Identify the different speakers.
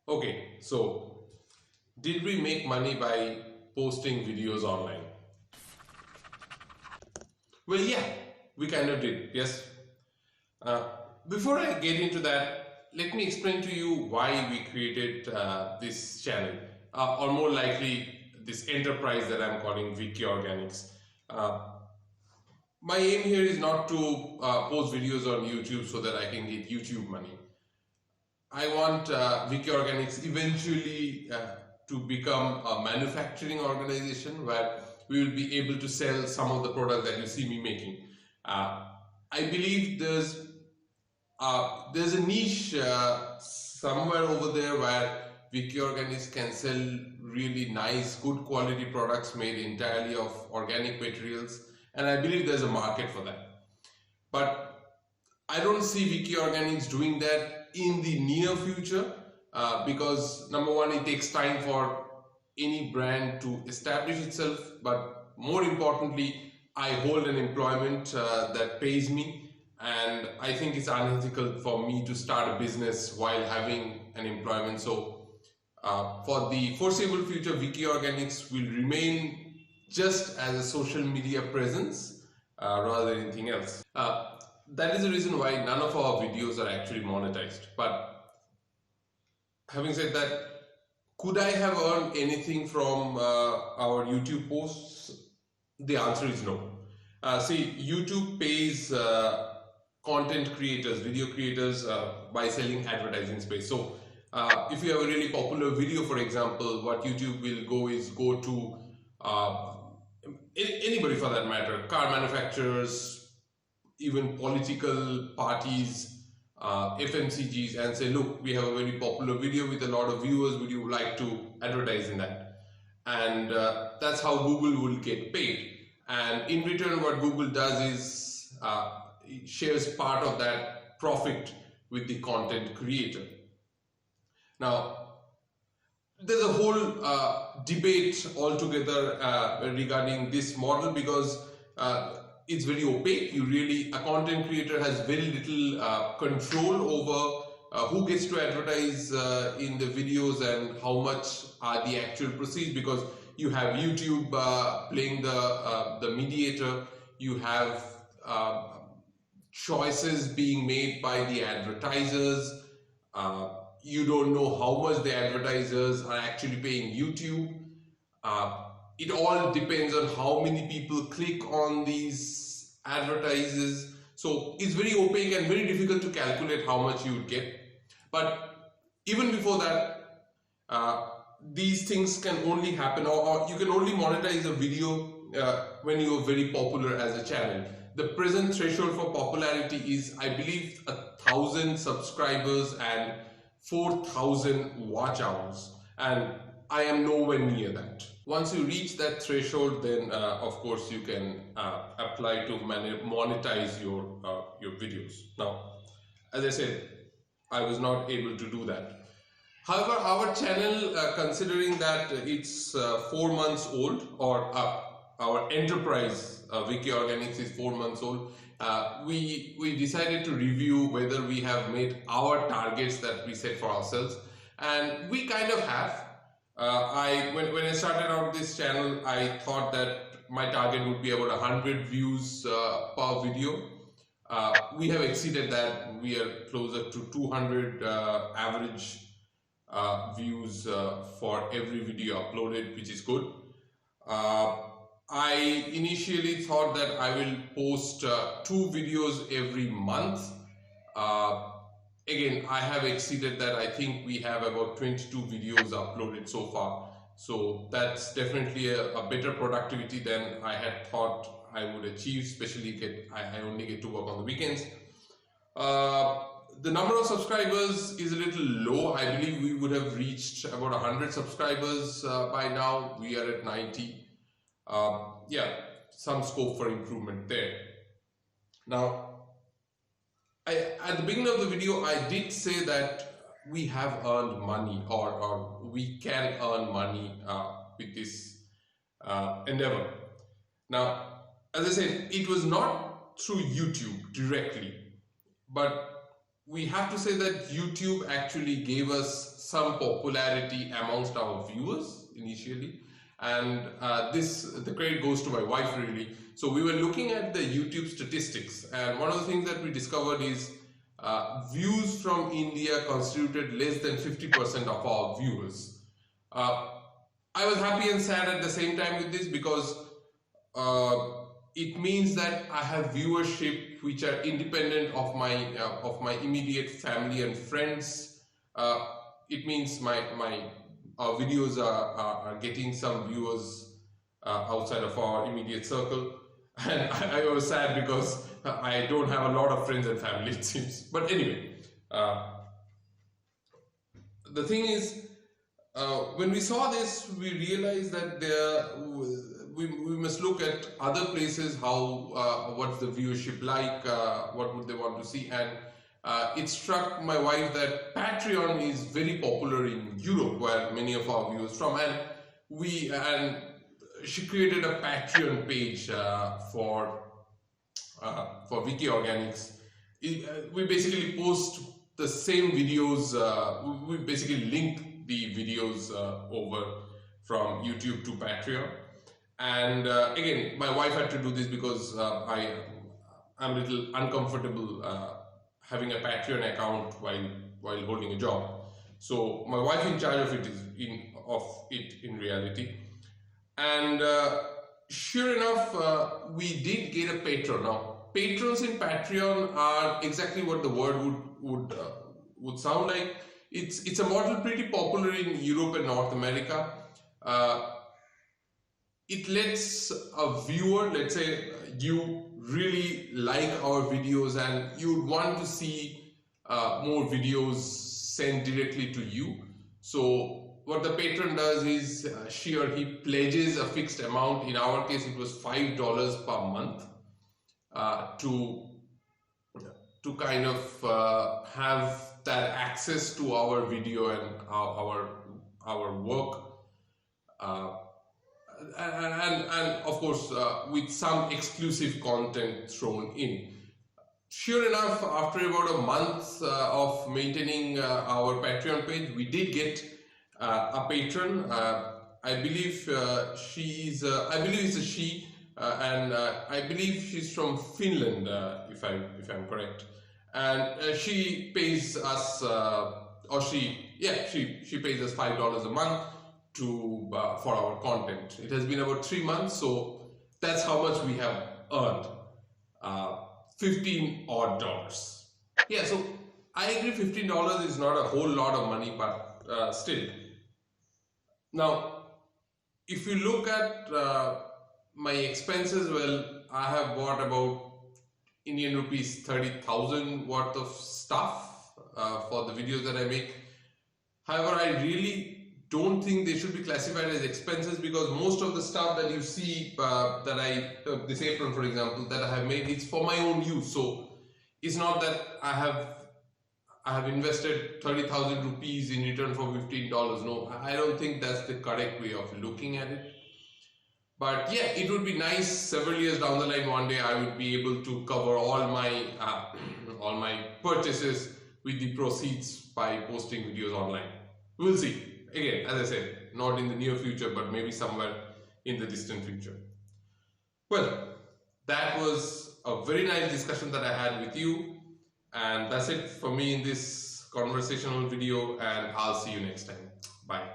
Speaker 1: Okay, so did we make money by posting videos online? Well, yeah, we kind of did, yes. Uh, Before I get into that, let me explain to you why we created this channel, or more likely, this enterprise that I'm calling Viki Organics. Uh, my aim here is not to post videos on YouTube so that I can get YouTube money. I want Viki Organics eventually to become a manufacturing organization where we will be able to sell some of the products that you see me making. I believe there's a niche somewhere over there where Viki Organics can sell really nice, good quality products made entirely of organic materials, and I believe there's a market for that. But I don't see Viki Organics doing that in the near future because number one, it takes time for any brand to establish itself, but more importantly, I hold an employment that pays me, and I think it's unethical for me to start a business while having an employment. So for the foreseeable future, Viki Organics will remain just as a social media presence rather than anything else. That is the reason why none of our videos are actually monetized. But having said that, could I have earned anything from our YouTube posts? The answer is no. See, YouTube pays content creators, video creators by selling advertising space. So if you have a really popular video, for example, what YouTube will go to anybody for that matter, car manufacturers, even political parties, FMCGs, and say, look, we have a very popular video with a lot of viewers, would you like to advertise in that? And that's how Google will get paid. And in return, what Google does is it shares part of that profit with the content creator. Now, there's a whole debate altogether regarding this model because it's very opaque. A content creator has very little control over who gets to advertise in the videos and how much are the actual proceeds, because you have YouTube playing the mediator, you have choices being made by the advertisers. You don't know how much the advertisers are actually paying YouTube. It all depends on how many people click on these advertises. So it's very opaque and very difficult to calculate how much you would get. But even before that, these things can only happen, or you can only monetize a video when you are very popular as a channel. The present threshold for popularity is, I believe, 1,000 subscribers and 4,000 watch hours, and I am nowhere near that. Once you reach that threshold, then of course you can apply to monetize your videos. Now, as I said, I was not able to do that. However, our channel, considering that it's 4 months old, or our enterprise, Viki Organics, is 4 months old, we decided to review whether we have made our targets that we set for ourselves, and we kind of have. When I started out this channel, I thought that my target would be about 100 views per video. We have exceeded that. We are closer to 200 average views for every video uploaded, which is good. I initially thought that I will post 2 videos every month. Again, I have exceeded that. I think we have about 22 videos uploaded so far. So that's definitely a better productivity than I had thought I would achieve, especially I only get to work on the weekends. The number of subscribers is a little low. I believe we would have reached about 100 subscribers by now. We are at 90. Yeah, some scope for improvement there. Now, at the beginning of the video, I did say that we have earned money, or we can earn money with this endeavor. Now, as I said, it was not through YouTube directly, but we have to say that YouTube actually gave us some popularity amongst our viewers initially, and the credit goes to my wife really. So we were looking at the YouTube statistics, and one of the things that we discovered is views from India constituted less than 50% of our viewers. I was happy and sad at the same time with this, because uh, it means that I have viewership which are independent of my immediate family and friends. Uh, it means my videos are getting some viewers outside of our immediate circle, and I was sad because I don't have a lot of friends and family, it seems. But anyway, uh, the thing is, when we saw this, we realized that we must look at other places, how what's the viewership like, what would they want to see, and it struck my wife that Patreon is very popular in Europe, where many of our viewers from, and she created a Patreon page for Viki Organics. We basically post the same videos. We basically link the videos over from YouTube to Patreon. And again, my wife had to do this because I'm a little uncomfortable having a Patreon account while holding a job. So my wife in charge of it in reality. And sure enough, we did get a patron. Now, patrons in Patreon are exactly what the word would sound like. It's a model pretty popular in Europe and North America. It lets a viewer, let's say you really like our videos and you would want to see more videos sent directly to you. So what the patron does is she or he pledges a fixed amount. In our case, it was $5 per month to kind of have that access to our video and our work. And of course, with some exclusive content thrown in. Sure enough, after about a month of maintaining our Patreon page, we did get a patron. I believe I believe it's a she, and I believe she's from Finland, if I'm correct. And she pays us, she pays us $5 a month for our content. It has been about 3 months, so that's how much we have earned. 15 odd dollars. Yeah, so I agree $15 is not a whole lot of money, but still. Now, if you look at my expenses, well, I have bought about Indian rupees 30,000 worth of stuff for the videos that I make. However, I really don't think they should be classified as expenses, because most of the stuff that you see this apron, for example, that I have made, it's for my own use. So it's not that I have invested 30,000 rupees in return for $15. No, I don't think that's the correct way of looking at it. But yeah, it would be nice several years down the line, one day I would be able to cover all my purchases with the proceeds by posting videos online. We'll see. Again, as I said, not in the near future, but maybe somewhere in the distant future. Well, that was a very nice discussion that I had with you. And that's it for me in this conversational video, and I'll see you next time. Bye.